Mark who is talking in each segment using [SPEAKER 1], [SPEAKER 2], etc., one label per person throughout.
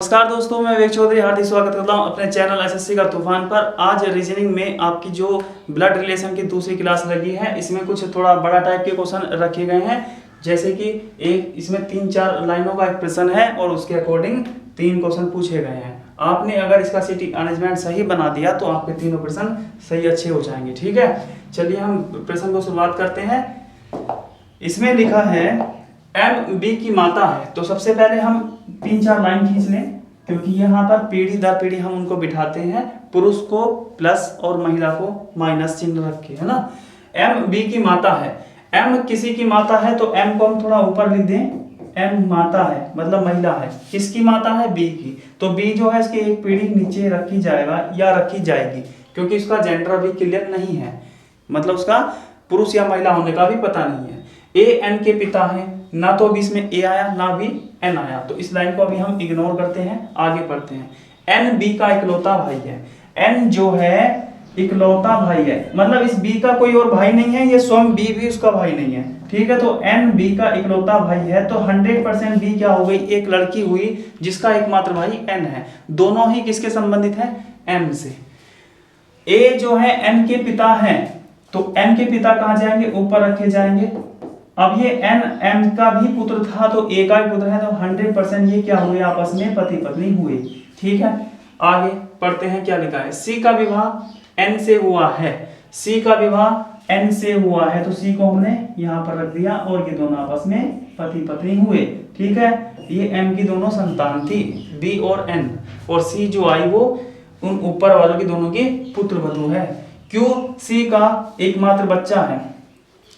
[SPEAKER 1] नमस्कार दोस्तों, मैं विवेक चौधरी हार्दिक स्वागत करता हूं अपने चैनल एसएससी का तूफान पर। आज रीजनिंग में आपकी जो ब्लड रिलेशन की दूसरी क्लास लगी है, इसमें कुछ थोड़ा बड़ा टाइप के क्वेश्चन रखे गए हैं। जैसे कि एक इसमें 3-4 लाइनों का एक प्रश्न है और उसके अकॉर्डिंग 3 क्वेश्चन पूछे गए हैं। आपने अगर इसका सिटी अरेंजमेंट सही बना दिया तो आपके तीनों प्रश्न सही अच्छे हो जाएंगे। ठीक है, चलिए हम प्रश्न को शुरुआत करते हैं। इसमें लिखा है एम बी की माता है। तो सबसे पहले हम 3-4 लाइन खींच लें, क्योंकि यहाँ पर पीढ़ी दर पीढ़ी हम उनको बिठाते हैं। पुरुष को प्लस और महिला को माइनस चिन्ह रखे, है ना। एम बी की माता है, एम किसी की माता है तो एम को हम थोड़ा ऊपर लिख दें। एम माता है मतलब महिला है। किसकी माता है? बी की। तो बी जो है इसकी एक पीढ़ी नीचे रखी जाएगा या रखी जाएगी, क्योंकि उसका जेंडर अभी क्लियर नहीं है, मतलब उसका पुरुष या महिला होने का भी पता नहीं है। ए एन के पिता है, ना तो अभी इसमें ए आया ना भी एन आया, तो इस लाइन को अभी हम इग्नोर करते हैं, आगे पढ़ते हैं। एन बी का इकलौता भाई है। एन जो है इकलौता भाई है, मतलब इस बी का कोई और भाई नहीं है, ये स्वयं बी भी उसका भाई नहीं है। ठीक है, तो एन बी का इकलौता भाई है, तो 100% बी क्या हो गई? एक लड़की हुई जिसका एकमात्र भाई एन है। दोनों ही किसके संबंधित है? एम से। ए जो है एन के पिता है, तो एन के पिता कहां जाएंगे? ऊपर रखे जाएंगे। अब ये एन एम का भी पुत्र था, तो ए का भी पुत्र है, तो 100% ये क्या हुए? आपस में पति पत्नी हुए। ठीक है, आगे पढ़ते हैं क्या लिखा है। सी का विवाह एन से हुआ है। सी का विवाह एन से हुआ है, तो सी को हमने यहाँ पर रख दिया और ये दोनों आपस में पति पत्नी हुए। ठीक है, ये एम की दोनों संतान थी, बी और एन, और सी जो आई वो उन ऊपर वालों की दोनों की पुत्र वधू है। क्यू सी का एकमात्र बच्चा है,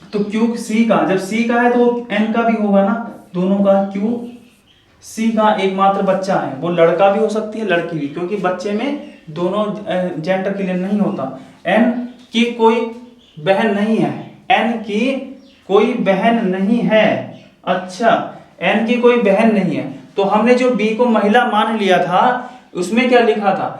[SPEAKER 1] तो क्यू सी का, जब सी का है तो एन का भी होगा ना, दोनों का। क्यू सी का एकमात्र बच्चा है, वो लड़का भी हो सकती है लड़की भी, क्योंकि बच्चे में दोनों जेंडर क्लियर नहीं होता। एन की कोई बहन नहीं है, एन की कोई बहन नहीं है। अच्छा, एन की कोई बहन नहीं है, तो हमने जो बी को महिला मान लिया था उसमें क्या लिखा था?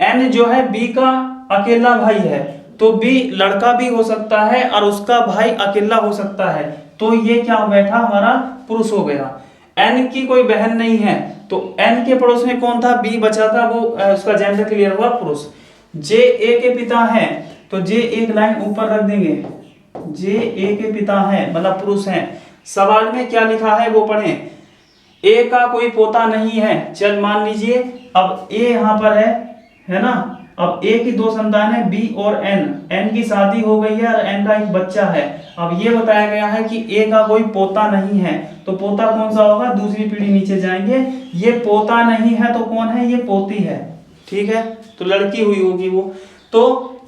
[SPEAKER 1] एन जो है बी का अकेला भाई है, तो बी लड़का भी हो सकता है और उसका भाई अकेला हो सकता है, तो ये क्या बैठा? हमारा पुरुष हो गया। एन की कोई बहन नहीं है, तो एन के पड़ोस में कौन था? बी बचा था, वो उसका जेंडर क्लियर हुआ, पुरुष। जे ए के पिता है, तो जे एक लाइन ऊपर रख देंगे। जे ए के पिता है मतलब पुरुष है। सवाल में क्या लिखा है वो पढ़ें। ए का कोई पोता नहीं है, चल मान लीजिए। अब ए यहाँ पर है ना। अब ए की 2 संतान है, बी और एन। एन की शादी हो गई है और एन का एक बच्चा है। अब ये बताया गया है कि ए का कोई पोता नहीं है, तो पोता कौन सा होगा? दूसरी पीढ़ी नीचे जाएंगे। ये पोता नहीं है तो कौन है? ये पोती है। ठीक है, तो लड़की हुई होगी वो। तो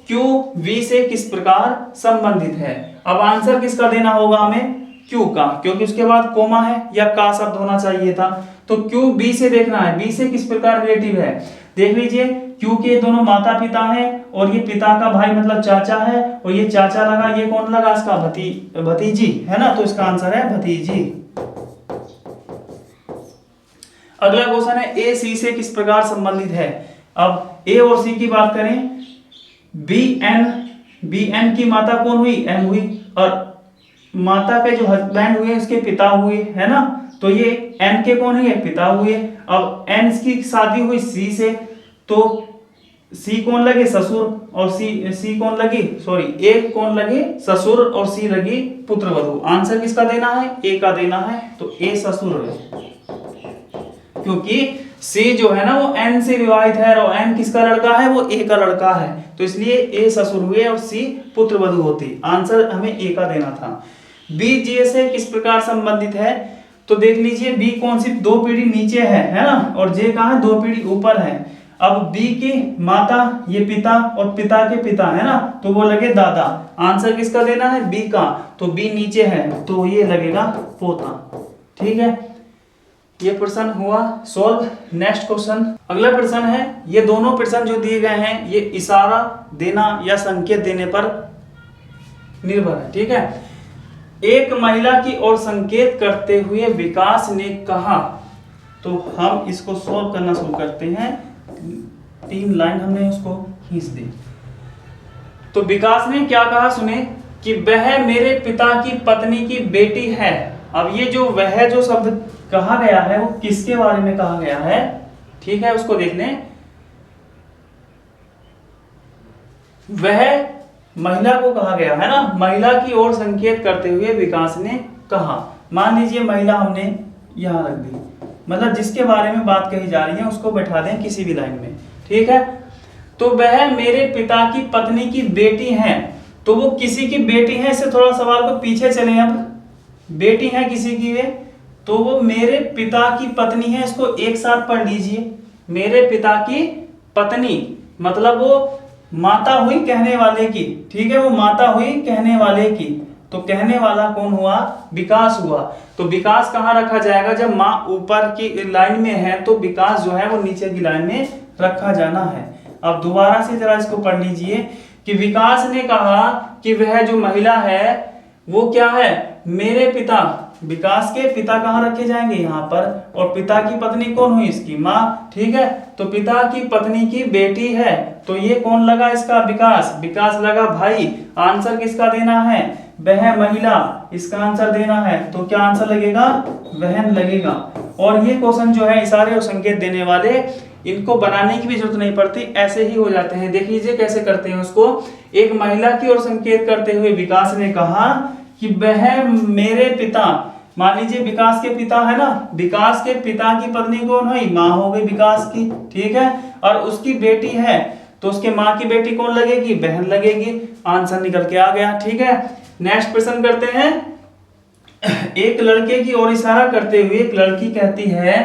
[SPEAKER 1] क्यू वी से किस प्रकार संबंधित है? अब आंसर किसका देना होगा हमें? क्यू का, क्योंकि उसके बाद कोमा है या का शब्द होना चाहिए था। तो क्यू बी से देखना है, बी से किस प्रकार रिलेटिव है। देख लीजिए, क्यू के दोनों माता पिता हैं और ये पिता का भाई मतलब चाचा है, और ये चाचा लगा, ये कौन लगा? इसका भतीजी है ना, तो इसका आंसर है भतीजी। अगला क्वेश्चन है ए सी से किस प्रकार संबंधित है। अब ए और सी की बात करें, बी एन की माता कौन हुई? एम हुई, और माता के जो हस्बैंड हुए उसके पिता हुए, है ना, तो ये एन के कौन है? पिता हुए। अब एन की शादी हुई सी से, तो सी कौन लगे? ससुर, और सी कौन लगी? सॉरी, ए कौन लगे? ससुर, और सी लगी पुत्रवधू। आंसर किसका देना है? ए का देना है, तो ए ससुर है, क्योंकि सी जो है ना वो एन से विवाहित है, और एन किसका लड़का है? वो ए का लड़का है, तो इसलिए ए ससुर हुए और सी पुत्रवधू होती। आंसर हमें ए का देना था। बी जे से किस प्रकार संबंधित है, तो देख लीजिए, बी कौन सी? 2 पीढ़ी नीचे है ना, और जे कहाँ है? 2 पीढ़ी ऊपर है। अब बी की माता, ये पिता, और पिता के पिता है ना, तो वो लगे दादा। आंसर किसका देना है? बी का, तो बी नीचे है, तो ये लगेगा पोता। ठीक है, ये प्रश्न हुआ सॉल्व। नेक्स्ट क्वेश्चन, अगला प्रश्न है, ये दोनों प्रश्न जो दिए गए हैं ये इशारा देना या संकेत देने पर निर्भर है। ठीक है, एक महिला की ओर संकेत करते हुए विकास ने कहा, तो हम इसको सॉल्व करना शुरू करते हैं। 3 लाइन हमने उसको खींच दी। तो विकास ने क्या कहा सुने, कि वह मेरे पिता की पत्नी की बेटी है। अब ये जो वह जो शब्द कहा गया है वो किसके बारे में कहा गया है? ठीक है, उसको देख लें। वह महिला को कहा गया है ना, महिला की ओर संकेत करते हुए विकास ने कहा। मान लीजिए महिला हमने यहां रख दी, मतलब जिसके बारे में बात कही जा रही है उसको बैठा दें किसी भी लाइन में, ठीक है। तो वह मेरे पिता की पत्नी की बेटी है, तो वो किसी की बेटी है, इससे थोड़ा सवाल को पीछे चले। अब बेटी है किसी की वे, तो वो मेरे पिता की पत्नी है, इसको एक साथ पढ़ लीजिए। मेरे पिता की पत्नी मतलब वो माता हुई कहने वाले की, ठीक है, वो माता हुई कहने वाले की। तो कहने वाला कौन हुआ? विकास हुआ। तो विकास कहाँ रखा जाएगा? जब माँ ऊपर की लाइन में है तो विकास जो है वो नीचे की लाइन में रखा जाना है। अब दोबारा से जरा इसको पढ़ लीजिए कि विकास ने कहा कि वह जो महिला है वो क्या है? मेरे पिता, विकास के पिता कहाँ रखे जाएंगे? यहाँ पर। और पिता की पत्नी कौन हुई? इसकी माँ, ठीक है। तो पिता की पत्नी की बेटी है, तो ये कौन लगा इसका? विकास। विकास लगा भाई। आंसर किसका देना है? वह महिला, इसका आंसर देना है। तो क्या आंसर लगेगा? वहन लगेगा। और ये क्वेश्चन जो है इशारे और संकेत देने वाले, इनको बनाने की भी जरूरत नहीं पड़ती, ऐसे ही हो जाते हैं। देख लीजिए कैसे करते हैं उसको। एक महिला की ओर संकेत करते हुए विकास ने कहा कि वह मेरे पिता, मान लीजिए विकास के पिता है ना, विकास के पिता की पत्नी कौन हुई? माँ हो गई विकास की, ठीक है। और उसकी बेटी है, तो उसके माँ की बेटी कौन लगेगी? बहन लगेगी। आंसर निकल के आ गया, ठीक है। नेक्स्ट प्रश्न करते हैं। एक लड़के की ओर इशारा करते हुए एक लड़की कहती है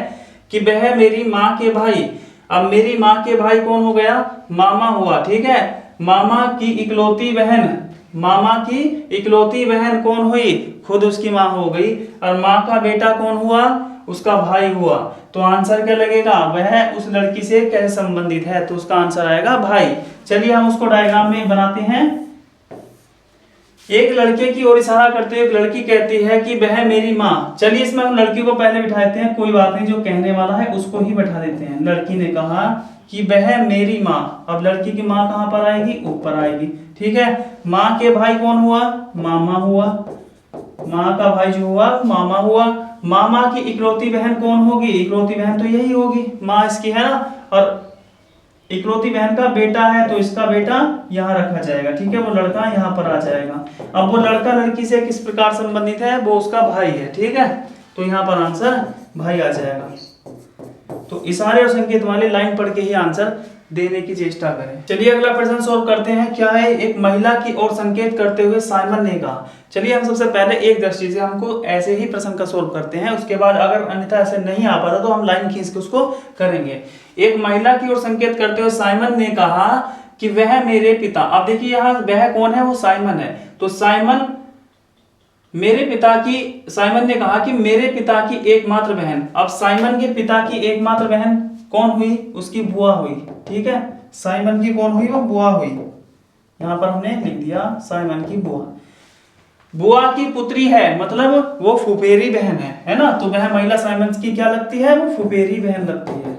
[SPEAKER 1] कि वह मेरी माँ के भाई। अब मेरी माँ के भाई कौन हो गया? मामा हुआ, ठीक है। मामा की इकलौती बहन, मामा की इकलौती बहन कौन हुई? खुद उसकी माँ हो गई। और माँ का बेटा कौन हुआ? उसका भाई हुआ। तो आंसर क्या लगेगा? वह उस लड़की से कैसे संबंधित है? तो उसका आंसर आएगा भाई। चलिए हम उसको डायग्राम में बनाते हैं। एक लड़के की ओर इशारा करते हुए एक लड़की कहती है कि वह मेरी माँ। चलिए इसमें हम लड़की को पहले बिठाते हैं, कोई बात नहीं, जो कहने वाला है उसको ही बैठा देते हैं। लड़की ने कहा कि वह मेरी माँ। अब लड़की की माँ कहाँ पर आएगी? ऊपर आएगी, ठीक है। माँ के भाई कौन हुआ? मामा हुआ। माँ का भाई जो हुआ मामा हुआ। मामा की इकलौती बहन कौन होगी? इकलौती बहन तो यही होगी, माँ इसकी, है ना। और इकलौती बहन का बेटा है, तो इसका बेटा यहाँ रखा जाएगा, ठीक है। वो लड़का यहाँ पर आ जाएगा। अब वो लड़का लड़की से किस प्रकार संबंधित है? वो उसका भाई है, ठीक है। तो यहाँ पर आंसर भाई आ जाएगा। तो इशारे और संकेत वाले लाइन पढ़ के ही आंसर देने की चेष्टा करें। चलिए अगला प्रश्न सॉल्व करते हैं। क्या है? एक महिला की ओर संकेत करते हुए साइमन ने कहा। चलिए हम सबसे पहले एक दृष्टि से हमको ऐसे ही प्रश्न का सॉल्व करते हैं, उसके बाद अगर अन्यथा ऐसे नहीं आ पाता तो हम लाइन खींच के उसको करेंगे। एक महिला की ओर संकेत करते हुए साइमन ने कहा कि वह मेरे पिता। अब देखिए यहाँ वह कौन है? वो साइमन है। तो साइमन मेरे पिता की, साइमन ने कहा कि मेरे पिता की एकमात्र बहन। अब साइमन के पिता की एकमात्र बहन कौन हुई? उसकी बुआ हुई, ठीक है। साइमन की कौन हुई? वो बुआ हुई। यहां पर हमने लिख दिया साइमन की बुआ। बुआ की पुत्री है, मतलब वो फुफेरी बहन है ना। तो वह महिला साइमन की क्या लगती है? वो फुफेरी बहन लगती है।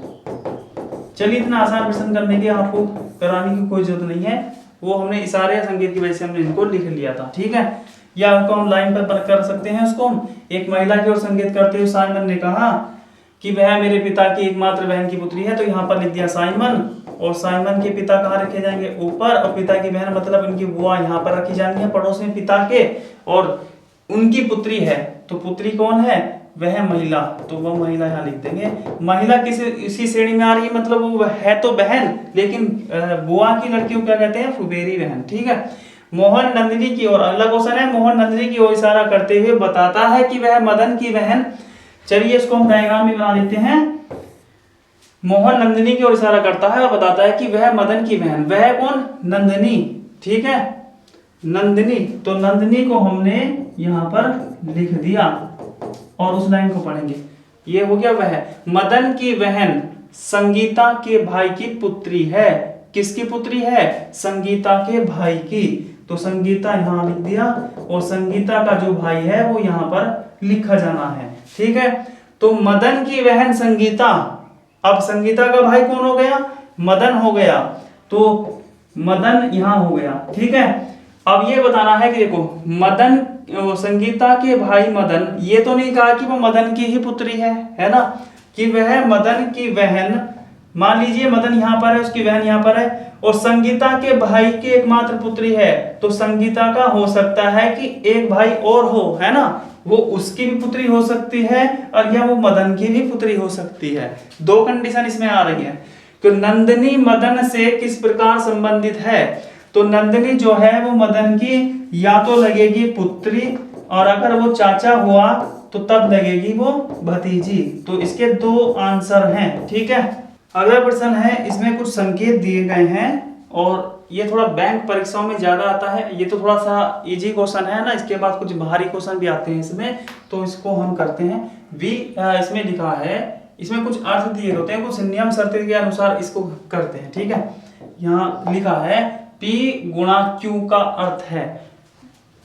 [SPEAKER 1] चलिए इतना आसान प्रश्न करने की आपको कराने की कोई जरूरत नहीं है, वो हमने इशारे या संकेत की वजह से हमने इनको लिख लिया था, ठीक है। या उनको हम लाइन पर कर सकते हैं। उसको हम एक महिला की ओर संकेत करते हुए साइमन ने कहा कि वह मेरे पिता की एकमात्र बहन की पुत्री है, तो यहाँ पर लिख दिया साइमन। और साइमन के पिता कहाँ रखे जाएंगे? ऊपर। और पिता की बहन मतलब उनकी बुआ यहाँ पर रखी जाएंगी है पड़ोस में पिता के। और उनकी पुत्री है, तो पुत्री कौन है? वह महिला। तो वह महिला यहाँ लिख देंगे। महिला किसी इसी श्रेणी में आ रही है, मतलब वो है तो बहन, लेकिन बुआ की लड़की को क्या कहते हैं? फुफेरी बहन, ठीक है। मोहन नंदिनी की ओर, अगला क्वेश्चन है, मोहन नंदिनी की ओर इशारा करते हुए बताता है कि वह मदन की बहन। चलिए इसको हम डायग्राम में बना देते हैं। मोहन नंदिनी की ओर इशारा करता है और बताता है कि वह मदन की बहन। वह कौन? नंदिनी, ठीक है। नंदिनी, तो नंदिनी को हमने यहाँ पर लिख दिया और उस लाइन को पढ़ेंगे। ये हो गया वह मदन की बहन संगीता के भाई की पुत्री है। किसकी पुत्री है? संगीता के भाई की। तो संगीता यहाँ लिख दिया और संगीता का जो भाई है वो यहाँ पर लिखा जाना है, ठीक है। तो मदन की बहन संगीता। अब संगीता का भाई कौन हो गया? मदन हो गया। तो मदन यहाँ हो गया, ठीक है। अब ये बताना है कि देखो मदन, संगीता के भाई मदन, ये तो नहीं कहा कि वो मदन की ही पुत्री है ना, कि वह मदन की बहन मान लीजिए मदन यहाँ पर है, उसकी बहन यहाँ पर है, और संगीता के भाई की एकमात्र पुत्री है, तो संगीता का हो सकता है कि एक भाई और हो, है ना, वो उसकी भी पुत्री हो सकती है और या वो मदन की भी पुत्री हो सकती है। दो कंडीशन इसमें आ रही है। तो नंदिनी मदन से किस प्रकार संबंधित है, तो नंदिनी जो है वो मदन की या तो लगेगी पुत्री, और अगर वो चाचा हुआ तो तब लगेगी वो भतीजी। तो इसके दो आंसर हैं, ठीक है। अगला प्रश्न है, इसमें कुछ संकेत दिए गए हैं और ये थोड़ा बैंक परीक्षाओं में ज्यादा आता है। ये तो थोड़ा सा इजी क्वेश्चन है ना, इसके बाद कुछ भारी क्वेश्चन भी आते हैं इसमें, तो इसको हम करते हैं। इसमें लिखा है, इसमें कुछ अर्थ दिए होते हैं, कुछ नियम शर्त के अनुसार इसको करते हैं, ठीक है। यहाँ लिखा है P गुणा Q का अर्थ है,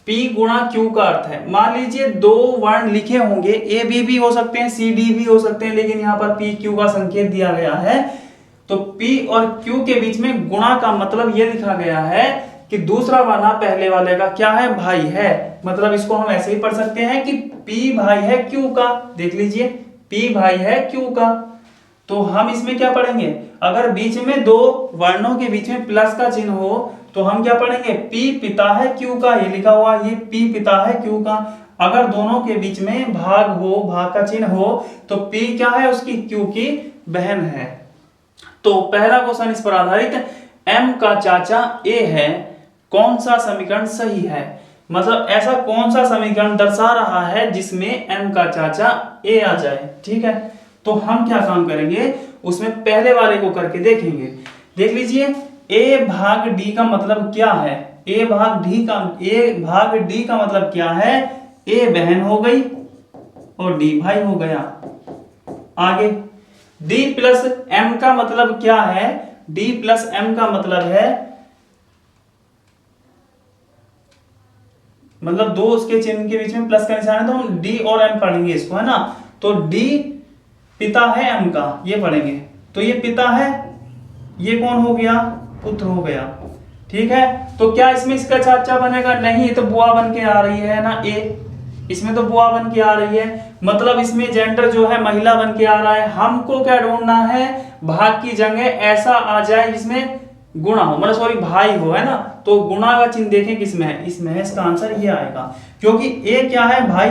[SPEAKER 1] P गुणा Q का अर्थ है, मान लीजिए दो वर्ण लिखे होंगे, A B भी हो सकते हैं, C D भी हो सकते हैं, लेकिन यहाँ पर P Q का संकेत दिया गया है, तो P और Q के बीच में गुणा का मतलब ये लिखा गया है कि दूसरा वाला पहले वाले का क्या है, भाई है। मतलब इसको हम ऐसे ही पढ़ सकते हैं कि P भाई है Q का, देख लीजिए P भाई है Q का। तो हम इसमें क्या पढ़ेंगे, अगर बीच में दो वर्णों के बीच में प्लस का चिन्ह हो तो हम क्या पढ़ेंगे, P पिता है Q का, ये लिखा हुआ, ये P पिता है Q का। अगर दोनों के बीच में भाग हो, भाग का चिन्ह हो, तो P क्या है, उसकी Q की बहन है। तो पहला क्वेश्चन इस पर आधारित, M का चाचा A है, कौन सा समीकरण सही है। मतलब ऐसा कौन सा समीकरण दर्शा रहा है जिसमें M का चाचा A आ जाए, ठीक है। तो हम क्या काम करेंगे, उसमें पहले वाले को करके देखेंगे। देख लीजिए, A भाग D का मतलब क्या है, A भाग D का मतलब क्या है, A बहन हो गई और D भाई हो गया। आगे D प्लस M का मतलब क्या है, D प्लस M का मतलब है, मतलब दो उसके चिन्ह के बीच में प्लस का निशान है, तो हम D और M पढ़ेंगे इसको, है ना। तो D पिता है M का, ये पढ़ेंगे। तो ये पिता है, ये कौन हो गया, पुत्र हो गया, ठीक है। तो क्या इसमें इसका चाचा बनेगा, नहीं, ये तो बुआ बन के आ रही है ना, A इसमें तो बुआ बन के आ रही है, मतलब इसमें जेंडर जो है महिला बन के आ रहा है। हमको क्या ढूंढना है, भाग की जगह ऐसा आ जाए जिसमें गुणा हो, मतलब सॉरी भाई हो, है ना। तो गुणा का चिन्ह देखें किसमें है, इसमें है, इसका आंसर ये आएगा, क्योंकि A क्या है, भाई,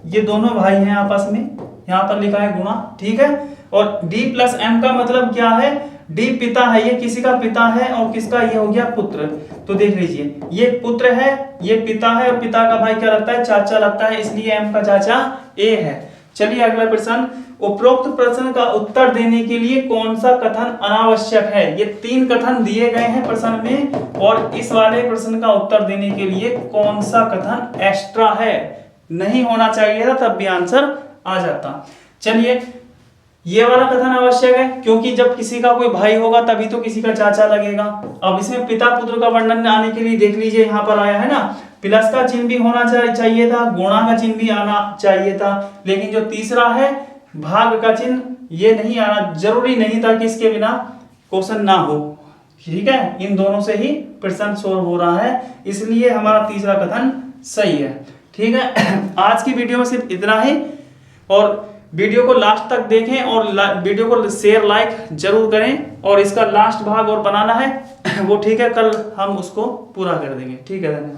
[SPEAKER 1] ये दोनों भाई हैं आपस में, यहाँ पर लिखा है गुणा, ठीक है। और D प्लस M का मतलब क्या है, D पिता है, ये किसी का पिता है, और किसका, ये हो गया पुत्र। तो देख लीजिए, ये पुत्र है, ये पिता है, और पिता का भाई क्या लगता है, चाचा लगता है, इसलिए M का चाचा A है। चलिए अगला प्रश्न, उपरोक्त प्रश्न का उत्तर देने के लिए कौन सा कथन अनावश्यक है। ये तीन कथन दिए गए हैं प्रश्न में, और इस वाले प्रश्न का उत्तर देने के लिए कौन सा कथन एक्स्ट्रा है, नहीं होना चाहिए था, तब भी आंसर आ जाता। चलिए, ये वाला कथन आवश्यक है, क्योंकि जब किसी का कोई भाई होगा तभी तो किसी का चाचा लगेगा। अब इसमें पिता पुत्र का वर्णन आने के लिए देख लीजिए, यहाँ पर आया है ना, प्लस का चिन्ह भी होना चाहिए था, गुणा का चिन्ह भी आना चाहिए था, लेकिन जो तीसरा है भाग का चिन्ह, ये नहीं आना, जरूरी नहीं था कि इसके बिना क्वेश्चन ना हो, ठीक है। इन दोनों से ही प्रश्न सोल्व हो रहा है, इसलिए हमारा तीसरा कथन सही है, ठीक है। आज की वीडियो में सिर्फ इतना ही, और वीडियो को लास्ट तक देखें और वीडियो को शेयर लाइक जरूर करें, और इसका लास्ट भाग और बनाना है वो, ठीक है, कल हम उसको पूरा कर देंगे, ठीक है। धन्यवाद।